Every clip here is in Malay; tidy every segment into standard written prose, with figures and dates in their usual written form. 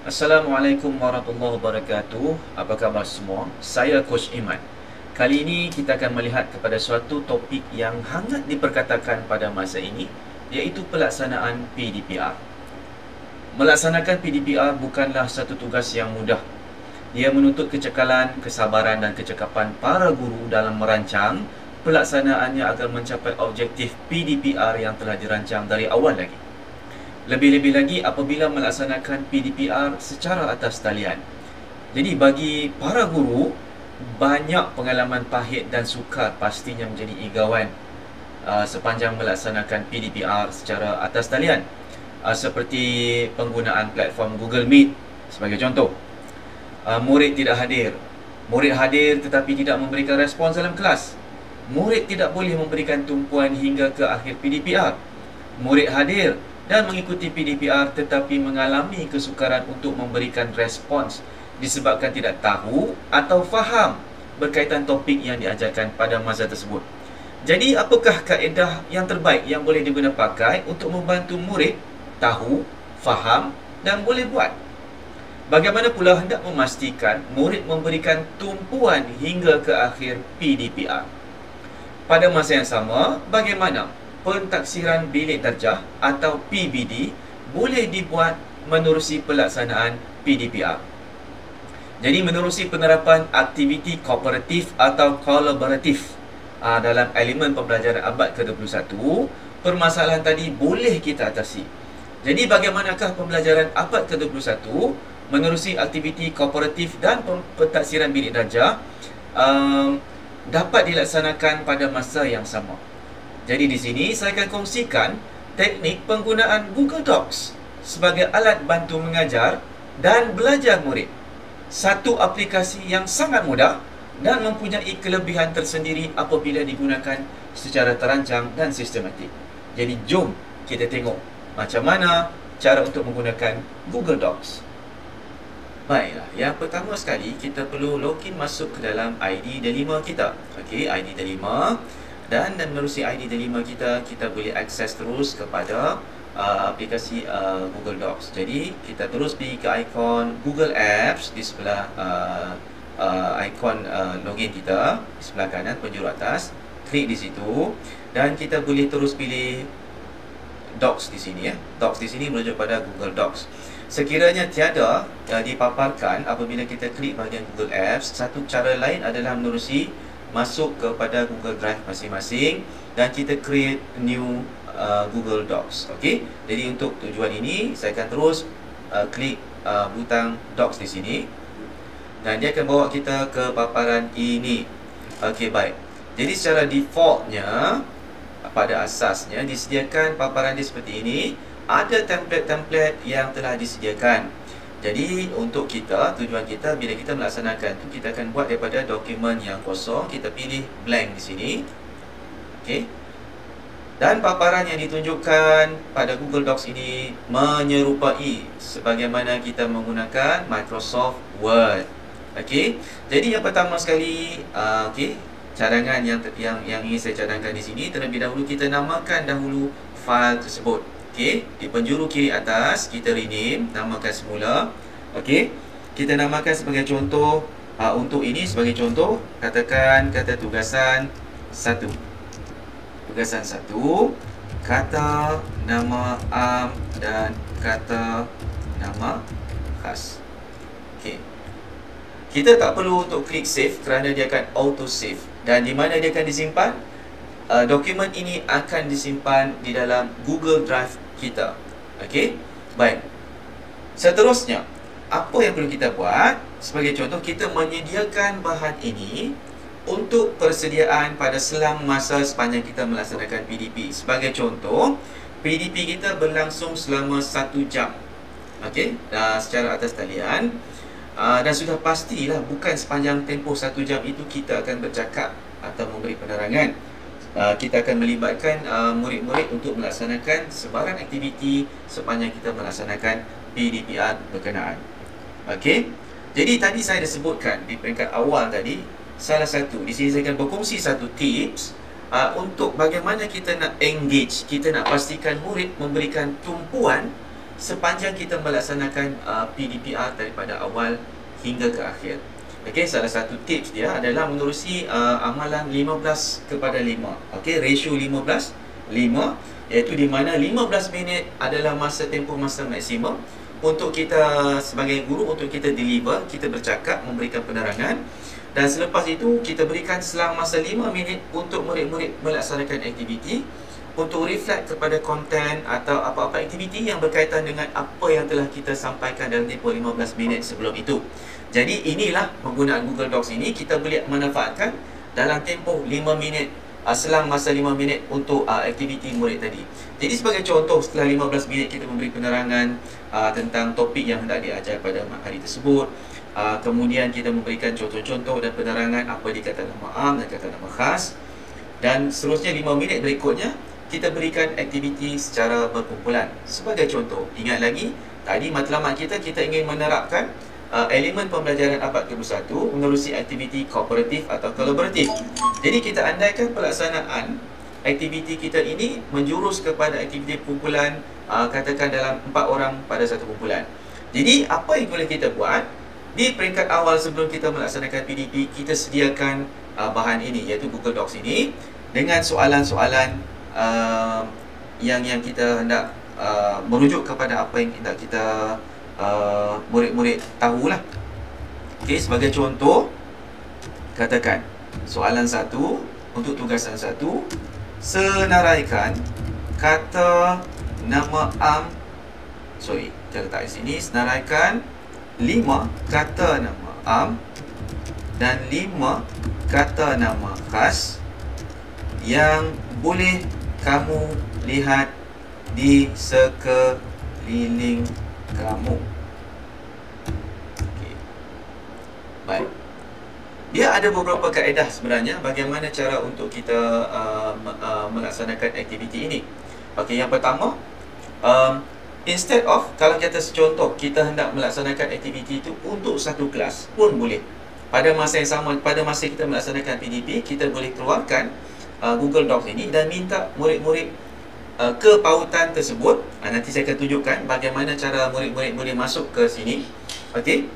Assalamualaikum warahmatullahi wabarakatuh. Apa khabar semua? Saya Coach Iman. Kali ini kita akan melihat kepada suatu topik yang hangat diperkatakan pada masa ini, iaitu pelaksanaan PDPR. Melaksanakan PDPR bukanlah satu tugas yang mudah. Dia menuntut kecekalan, kesabaran dan kecekapan para guru dalam merancang pelaksanaannya agar mencapai objektif PDPR yang telah dirancang dari awal lagi. Lebih-lebih lagi apabila melaksanakan PDPR secara atas talian. Jadi bagi para guru, banyak pengalaman pahit dan sukar pastinya menjadi igawan sepanjang melaksanakan PDPR secara atas talian. Seperti penggunaan platform Google Meet sebagai contoh. Murid tidak hadir. Murid hadir tetapi tidak memberikan respons dalam kelas. Murid tidak boleh memberikan tumpuan hingga ke akhir PDPR. Murid hadir dan mengikuti PDPR tetapi mengalami kesukaran untuk memberikan respons disebabkan tidak tahu atau faham berkaitan topik yang diajarkan pada masa tersebut. Jadi apakah kaedah yang terbaik yang boleh digunakan pakai untuk membantu murid tahu, faham dan boleh buat? Bagaimana pula hendak memastikan murid memberikan tumpuan hingga ke akhir PDPR? Pada masa yang sama, bagaimana pentaksiran bilik darjah atau PBD boleh dibuat menerusi pelaksanaan PDPR. Jadi menerusi penerapan aktiviti kooperatif atau kolaboratif dalam elemen pembelajaran abad ke-21, permasalahan tadi boleh kita atasi. Jadi bagaimanakah pembelajaran abad ke-21 menerusi aktiviti kooperatif dan pentaksiran bilik darjah dapat dilaksanakan pada masa yang sama? Jadi di sini saya akan kongsikan teknik penggunaan Google Docs sebagai alat bantu mengajar dan belajar murid. Satu aplikasi yang sangat mudah dan mempunyai kelebihan tersendiri apabila digunakan secara terancang dan sistematik. Jadi jom kita tengok macam mana cara untuk menggunakan Google Docs. Baiklah, yang pertama sekali kita perlu login masuk ke dalam ID Delima kita. Okey, ID Delima. Dan menerusi ID Delima kita boleh akses terus kepada aplikasi Google Docs. Jadi kita terus pergi ke ikon Google Apps di sebelah ikon login kita di sebelah kanan penjuru atas. Klik di situ dan kita boleh terus pilih Docs di sini ya. Docs di sini merujuk pada Google Docs. Sekiranya tiada dipaparkan apabila kita klik bahagian Google Apps, satu cara lain adalah menerusi masuk kepada Google Drive masing-masing dan kita create new Google Docs. Okey. Jadi untuk tujuan ini saya akan terus klik butang Docs di sini dan dia akan bawa kita ke paparan ini. Okey, baik. Jadi secara defaultnya pada asasnya disediakan paparan dia seperti ini. Ada template-template yang telah disediakan. Jadi untuk kita, tujuan kita bila kita melaksanakan tu, kita akan buat daripada dokumen yang kosong. Kita pilih blank di sini. Okey. Dan paparan yang ditunjukkan pada Google Docs ini menyerupai sebagaimana kita menggunakan Microsoft Word. Okey. Jadi yang pertama sekali, okey, cadangan yang ingin saya cadangkan di sini, terlebih dahulu kita namakan dahulu fail tersebut. Okey, di penjuru kiri atas kita rename, namakan semula. Okey, kita namakan sebagai contoh, untuk ini sebagai contoh, katakan kata tugasan 1. Tugasan 1, kata nama am dan kata nama khas. Okey. Kita tak perlu untuk klik save kerana dia akan auto save. Dan di mana dia akan disimpan? Dokumen ini akan disimpan di dalam Google Drive kita. Okey, baik. Seterusnya, apa yang perlu kita buat? Sebagai contoh, kita menyediakan bahan ini untuk persediaan pada selang masa sepanjang kita melaksanakan PDP. Sebagai contoh, PDP kita berlangsung selama 1 jam. Okey, secara atas talian. Dan sudah pastilah bukan sepanjang tempoh 1 jam itu kita akan bercakap atau memberi penerangan. Kita akan melibatkan murid-murid untuk melaksanakan sebarang aktiviti sepanjang kita melaksanakan PDPR berkenaan. Okey. Jadi tadi saya dah sebutkan di peringkat awal tadi, salah satu di sini saya akan berkongsi satu tips untuk bagaimana kita nak engage, kita nak pastikan murid memberikan tumpuan sepanjang kita melaksanakan PDPR daripada awal hingga ke akhir. Okey, salah satu tips dia adalah menerusi amalan 15:5. Okey, ratio 15:5, iaitu di mana 15 minit adalah masa tempoh masa maksimum untuk kita sebagai guru, untuk kita deliver, kita bercakap, memberikan penerangan. Dan selepas itu kita berikan selang masa 5 minit untuk murid-murid melaksanakan aktiviti, untuk reflect kepada konten atau apa-apa aktiviti yang berkaitan dengan apa yang telah kita sampaikan dalam tempoh 15 minit sebelum itu. Jadi inilah penggunaan Google Docs ini kita boleh manfaatkan dalam tempoh 5 minit, selang masa 5 minit untuk aktiviti murid tadi. Jadi sebagai contoh, setelah 15 minit kita memberi penerangan tentang topik yang hendak diajar pada hari tersebut. Kemudian kita memberikan contoh-contoh dan penerangan apa dikata nama am dan kata nama khas. Dan seterusnya 5 minit berikutnya kita berikan aktiviti secara berkumpulan. Sebagai contoh, ingat lagi tadi matlamat kita ingin menerapkan elemen pembelajaran abad ke-21 menerusi aktiviti kooperatif atau kolaboratif. Jadi kita andaikan pelaksanaan aktiviti kita ini menjurus kepada aktiviti kumpulan, katakan dalam 4 orang pada satu kumpulan. Jadi apa yang boleh kita buat? Di peringkat awal sebelum kita melaksanakan PDP, kita sediakan bahan ini, iaitu Google Docs ini, dengan soalan-soalan yang kita hendak merujuk kepada apa yang hendak kita murid-murid tahulah. Okey, sebagai contoh, katakan soalan 1 untuk tugasan 1, senaraikan kata nama am. Sorry, kita letak di sini. Senaraikan 5 kata nama am dan 5 kata nama khas yang boleh kamu lihat di sekeliling kamu. Okay. Baik. Dia ada beberapa kaedah sebenarnya bagaimana cara untuk kita melaksanakan aktiviti ini. Okey, yang pertama, instead of, kalau kita secontoh kita hendak melaksanakan aktiviti itu untuk satu kelas pun boleh. Pada masa yang sama, pada masa kita melaksanakan PDP, kita boleh keluarkan Google Docs ini dan minta murid-murid ke pautan tersebut. Nanti saya akan tunjukkan bagaimana cara murid-murid boleh masuk ke sini. Okey,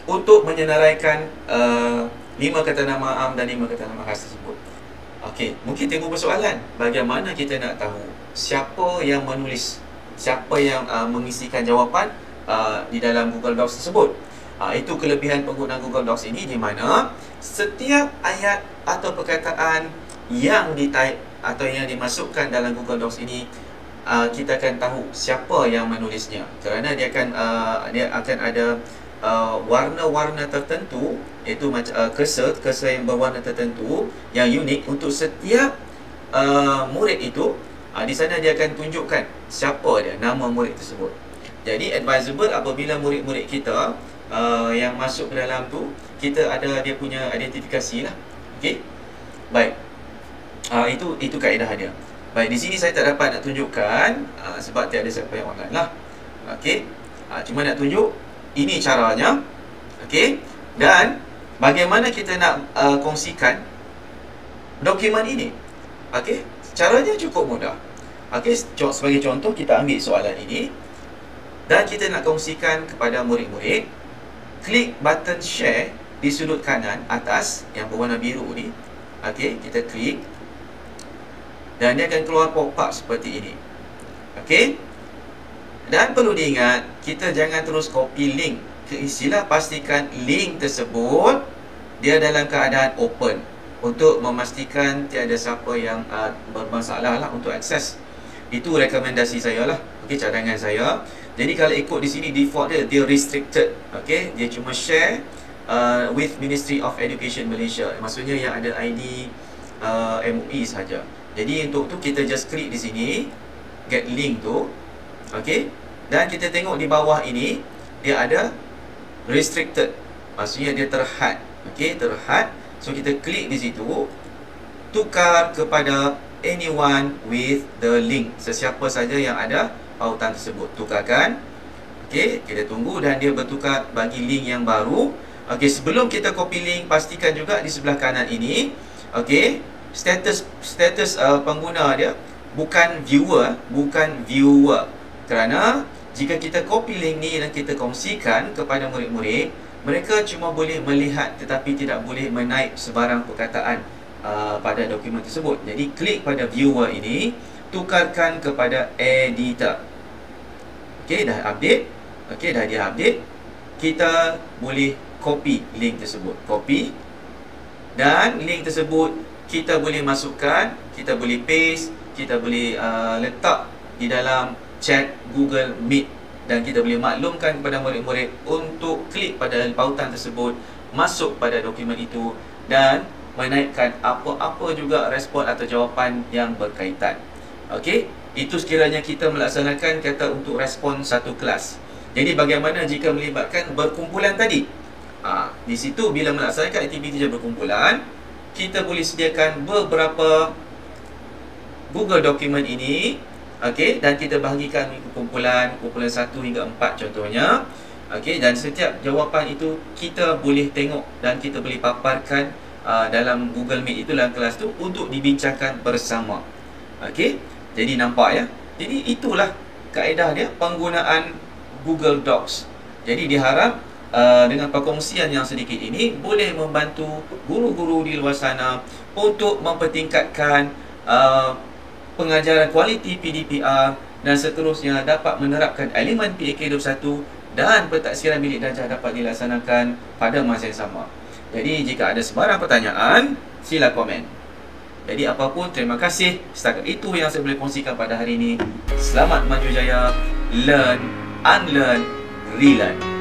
untuk menyenaraikan 5 kata nama am dan 5 kata nama khas tersebut. Okey, mungkin timbul persoalan, bagaimana kita nak tahu siapa yang menulis, siapa yang mengisikan jawapan di dalam Google Docs tersebut. Itu kelebihan penggunaan Google Docs ini, di mana setiap ayat atau perkataan yang di-type atau yang dimasukkan dalam Google Docs ini, kita akan tahu siapa yang menulisnya, kerana dia akan ada warna-warna tertentu, iaitu cursor yang berwarna tertentu yang unik untuk setiap murid itu. Di sana dia akan tunjukkan siapa dia, nama murid tersebut. Jadi advisable apabila murid-murid kita yang masuk ke dalam tu, kita ada dia punya identifikasi lah. Okey, baik. Itu kaedah dia. Baik, di sini saya tak dapat nak tunjukkan sebab tiada siapa yang online lah. Okey, cuma nak tunjuk ini caranya. Okey, dan bagaimana kita nak kongsikan dokumen ini. Okey, caranya cukup mudah. Okey, sebagai contoh kita ambil soalan ini dan kita nak kongsikan kepada murid-murid. Klik button share di sudut kanan atas yang berwarna biru ni. Okey, kita klik dan dia akan keluar pop-up seperti ini. Okey, dan perlu diingat, kita jangan terus copy link ke istilah. Pastikan link tersebut dia dalam keadaan open untuk memastikan tiada siapa yang bermasalah lah untuk akses. Itu rekomendasi saya lah. Okey, cadangan saya. Jadi kalau ikut di sini default dia restricted. Okey, dia cuma share with Ministry of Education Malaysia. Maksudnya yang ada ID MUI sahaja. Jadi untuk tu kita just klik di sini get link tu. Okey, dan kita tengok di bawah ini dia ada restricted. Maksudnya dia terhad. Okey, terhad. So kita klik di situ, tukar kepada anyone with the link. Sesiapa saja yang ada pautan tersebut, tukarkan. Okey, kita tunggu dan dia bertukar bagi link yang baru. Okey, sebelum kita copy link, pastikan juga di sebelah kanan ini, okey, status pengguna dia bukan viewer, Kerana jika kita copy link ni dan kita kongsikan kepada murid-murid, mereka cuma boleh melihat tetapi tidak boleh menaip sebarang perkataan pada dokumen tersebut. Jadi klik pada viewer ini, tukarkan kepada editor. Okey, dah update. Okey, dah dia update. Kita boleh copy link tersebut. Copy. Dan link tersebut kita boleh masukkan, kita boleh paste, kita boleh letak di dalam chat Google Meet. Dan kita boleh maklumkan kepada murid-murid untuk klik pada pautan tersebut, masuk pada dokumen itu dan menaikkan apa-apa juga respon atau jawapan yang berkaitan. Okey, itu sekiranya kita melaksanakan kata untuk respon satu kelas. Jadi bagaimana jika melibatkan berkumpulan tadi? Di situ bila melaksanakan aktiviti berkumpulan, kita boleh sediakan beberapa Google dokumen ini. Okey, dan kita bahagikan kumpulan 1 hingga 4 contohnya. Okey, dan setiap jawapan itu kita boleh tengok dan kita boleh paparkan dalam Google Meet itu, dalam kelas tu, untuk dibincangkan bersama. Okey, jadi nampak ya. Jadi itulah kaedah dia penggunaan Google Docs. Jadi diharap dengan perkongsian yang sedikit ini boleh membantu guru-guru di luar sana untuk mempertingkatkan pengajaran kualiti PDPR dan seterusnya, dapat menerapkan elemen PAK21 dan pentaksiran bilik darjah dapat dilaksanakan pada masa yang sama. Jadi jika ada sebarang pertanyaan, sila komen. Jadi apapun, terima kasih. Setakat itu yang saya boleh kongsikan pada hari ini. Selamat maju jaya. Learn, unlearn, relearn.